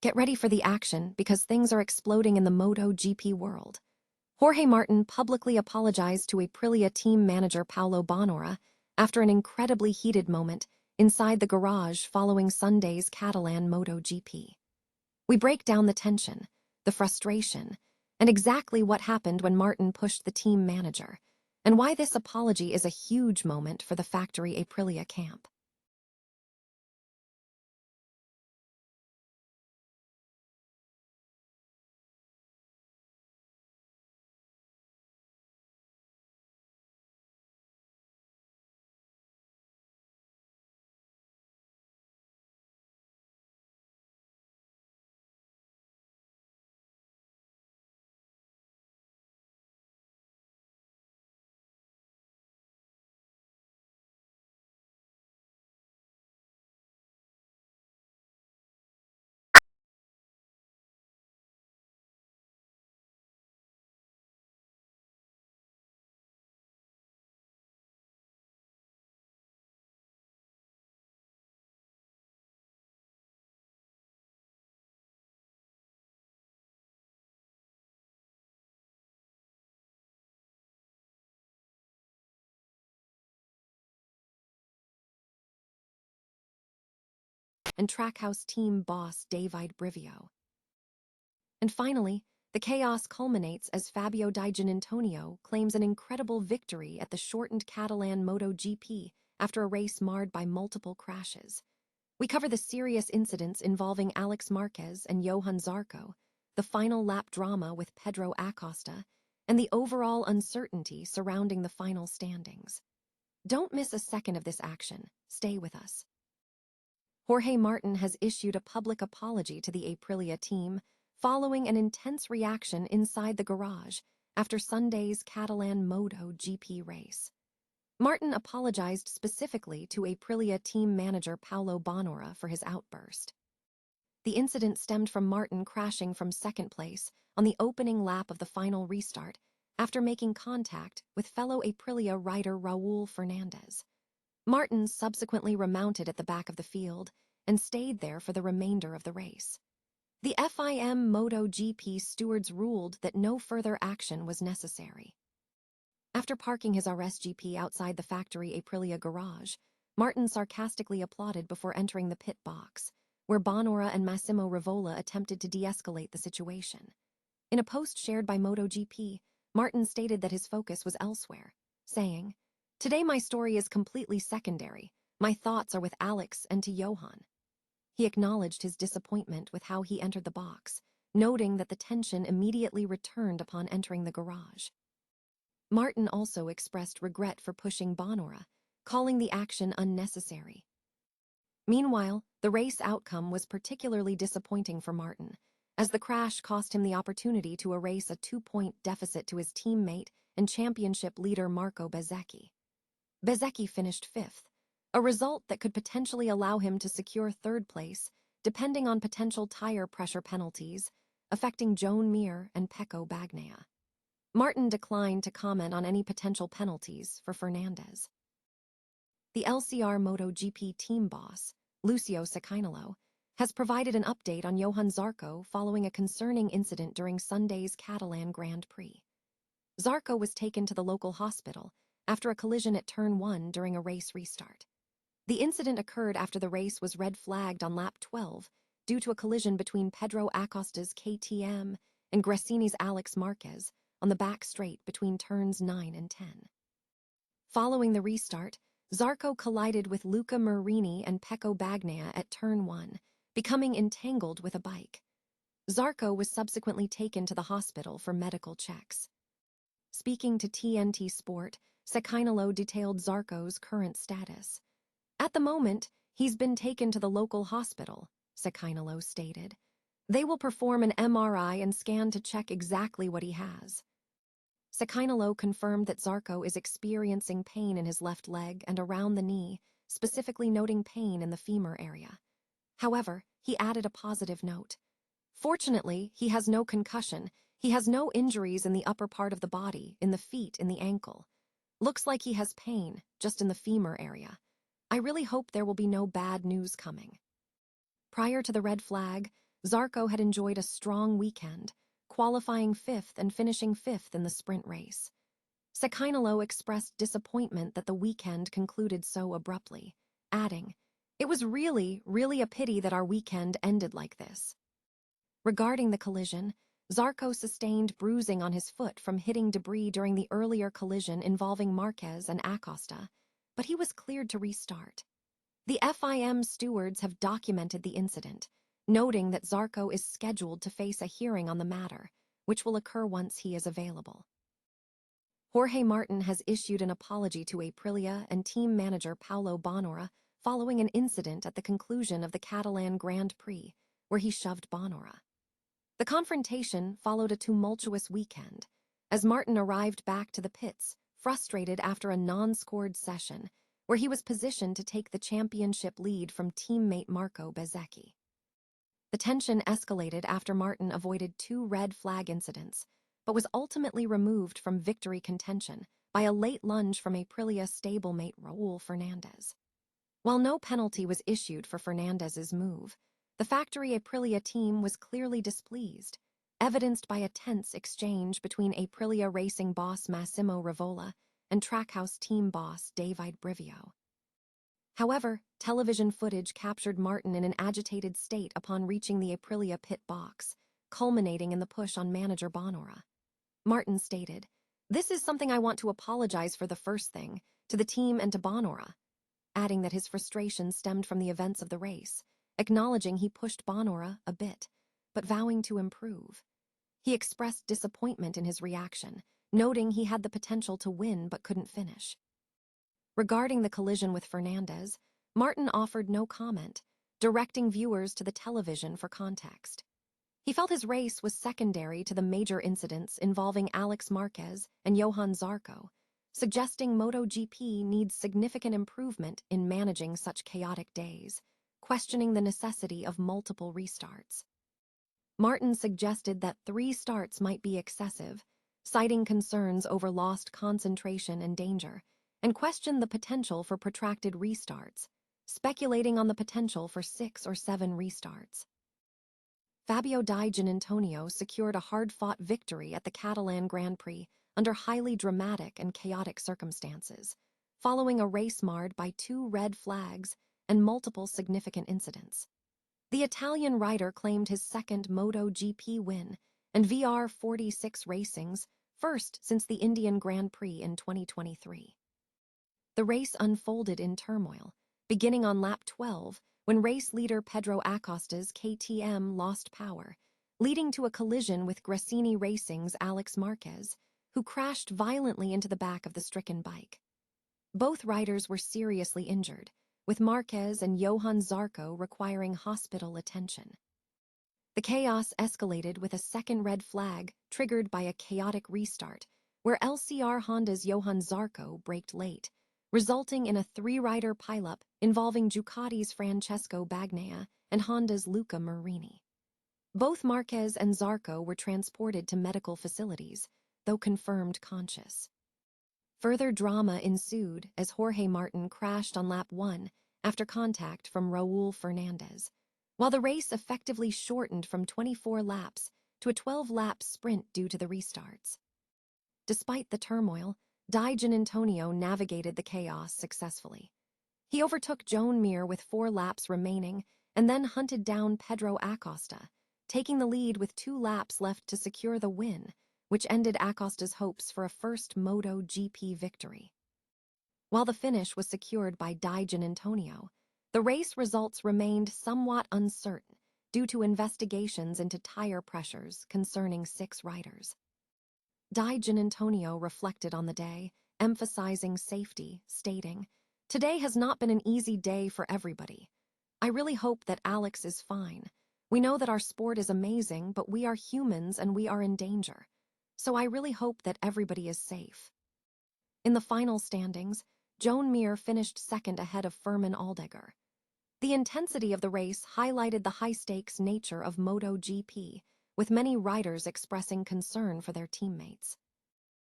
Get ready for the action because things are exploding in the MotoGP world. Jorge Martin publicly apologized to Aprilia team manager Paulo Bonora after an incredibly heated moment inside the garage following Sunday's Catalan MotoGP. We break down the tension, the frustration, and exactly what happened when Martin pushed the team manager, and why this apology is a huge moment for the factory Aprilia camp. And Trackhouse team boss David Brivio. And finally, the chaos culminates as Fabio Di Giannantonio claims an incredible victory at the shortened Catalan MotoGP after a race marred by multiple crashes. We cover the serious incidents involving Alex Marquez and Johann Zarco, the final lap drama with Pedro Acosta, and the overall uncertainty surrounding the final standings. Don't miss a second of this action. Stay with us. Jorge Martin has issued a public apology to the Aprilia team following an intense reaction inside the garage after Sunday's Catalan MotoGP race. Martin apologized specifically to Aprilia team manager Paulo Bonora for his outburst. The incident stemmed from Martin crashing from second place on the opening lap of the final restart after making contact with fellow Aprilia rider Raul Fernandez. Martin subsequently remounted at the back of the field and stayed there for the remainder of the race. The FIM MotoGP stewards ruled that no further action was necessary. After parking his RSGP outside the factory Aprilia garage, Martin sarcastically applauded before entering the pit box, where Bonora and Massimo Rivola attempted to de-escalate the situation. In a post shared by MotoGP, Martin stated that his focus was elsewhere, saying, "Today my story is completely secondary. My thoughts are with Alex and to Johann." He acknowledged his disappointment with how he entered the box, noting that the tension immediately returned upon entering the garage. Martin also expressed regret for pushing Bonora, calling the action unnecessary. Meanwhile, the race outcome was particularly disappointing for Martin, as the crash cost him the opportunity to erase a 2-point deficit to his teammate and championship leader Marco Bezzecchi. Bezzecchi finished fifth, a result that could potentially allow him to secure third place, depending on potential tire pressure penalties affecting Joan Mir and Pecco Bagnaia. Martin declined to comment on any potential penalties for Fernandez. The LCR MotoGP team boss, Lucio Cecchinello, has provided an update on Johann Zarco following a concerning incident during Sunday's Catalan Grand Prix. Zarco was taken to the local hospital after a collision at Turn 1 during a race restart. The incident occurred after the race was red flagged on lap 12 due to a collision between Pedro Acosta's KTM and Gresini's Alex Marquez on the back straight between turns 9 and 10. Following the restart, Zarco collided with Luca Marini and Pecco Bagnaia at Turn 1, becoming entangled with a bike. Zarco was subsequently taken to the hospital for medical checks. Speaking to TNT Sport, Cecchinello detailed Zarco's current status. "At the moment, he's been taken to the local hospital," Cecchinello stated. "They will perform an MRI and scan to check exactly what he has." Cecchinello confirmed that Zarco is experiencing pain in his left leg and around the knee, specifically noting pain in the femur area. However, he added a positive note. "Fortunately, he has no concussion. He has no injuries in the upper part of the body, in the feet, in the ankle. Looks like he has pain, just in the femur area. I really hope there will be no bad news coming." Prior to the red flag, Zarco had enjoyed a strong weekend, qualifying fifth and finishing fifth in the sprint race. Cecchinolo expressed disappointment that the weekend concluded so abruptly, adding, "It was really a pity that our weekend ended like this." Regarding the collision, Zarco sustained bruising on his foot from hitting debris during the earlier collision involving Marquez and Acosta, but he was cleared to restart. The FIM stewards have documented the incident, noting that Zarco is scheduled to face a hearing on the matter, which will occur once he is available. Jorge Martin has issued an apology to Aprilia and team manager Paulo Bonora following an incident at the conclusion of the Catalan Grand Prix, where he shoved Bonora. The confrontation followed a tumultuous weekend, as Martin arrived back to the pits, frustrated after a non-scored session, where he was positioned to take the championship lead from teammate Marco Bezzecchi. The tension escalated after Martin avoided 2 red flag incidents, but was ultimately removed from victory contention by a late lunge from Aprilia stablemate Raul Fernandez. While no penalty was issued for Fernandez's move, the factory Aprilia team was clearly displeased, evidenced by a tense exchange between Aprilia racing boss Massimo Rivola and Trackhouse team boss Davide Brivio. However, television footage captured Martin in an agitated state upon reaching the Aprilia pit box, culminating in the push on manager Bonora. Martin stated, "This is something I want to apologize for the first thing, to the team and to Bonora," adding that his frustration stemmed from the events of the race, acknowledging he pushed Bonora a bit, but vowing to improve. He expressed disappointment in his reaction, noting he had the potential to win but couldn't finish. Regarding the collision with Fernandez, Martin offered no comment, directing viewers to the television for context. He felt his race was secondary to the major incidents involving Alex Marquez and Johann Zarco, suggesting MotoGP needs significant improvement in managing such chaotic days, questioning the necessity of multiple restarts. Martin suggested that 3 starts might be excessive, citing concerns over lost concentration and danger, and questioned the potential for protracted restarts, speculating on the potential for 6 or 7 restarts. Fabio Di Giannantonio secured a hard-fought victory at the Catalan Grand Prix under highly dramatic and chaotic circumstances, following a race marred by 2 red flags and multiple significant incidents. The Italian rider claimed his second MotoGP win and VR46 Racing's first since the Indian Grand Prix in 2023. The race unfolded in turmoil, beginning on lap 12 when race leader Pedro Acosta's KTM lost power, leading to a collision with Gresini Racing's Alex Marquez, who crashed violently into the back of the stricken bike. Both riders were seriously injured, with Marquez and Johann Zarco requiring hospital attention. The chaos escalated with a second red flag triggered by a chaotic restart, where LCR Honda's Johann Zarco braked late, resulting in a 3-rider pileup involving Ducati's Francesco Bagnaia and Honda's Luca Marini. Both Marquez and Zarco were transported to medical facilities, though confirmed conscious. Further drama ensued as Jorge Martin crashed on lap 1 after contact from Raul Fernandez, while the race effectively shortened from 24 laps to a 12-lap sprint due to the restarts. Despite the turmoil, Di Giannantonio navigated the chaos successfully. He overtook Joan Mir with 4 laps remaining and then hunted down Pedro Acosta, taking the lead with 2 laps left to secure the win, which ended Acosta's hopes for a first MotoGP victory. While the finish was secured by Di Giannantonio, the race results remained somewhat uncertain due to investigations into tire pressures concerning 6 riders. Di Giannantonio reflected on the day, emphasizing safety, stating, "Today has not been an easy day for everybody. I really hope that Alex is fine. We know that our sport is amazing, but we are humans and we are in danger. So I really hope that everybody is safe." In the final standings, Joan Mir finished second ahead of Firmin Aldeguer. The intensity of the race highlighted the high-stakes nature of MotoGP, with many riders expressing concern for their teammates.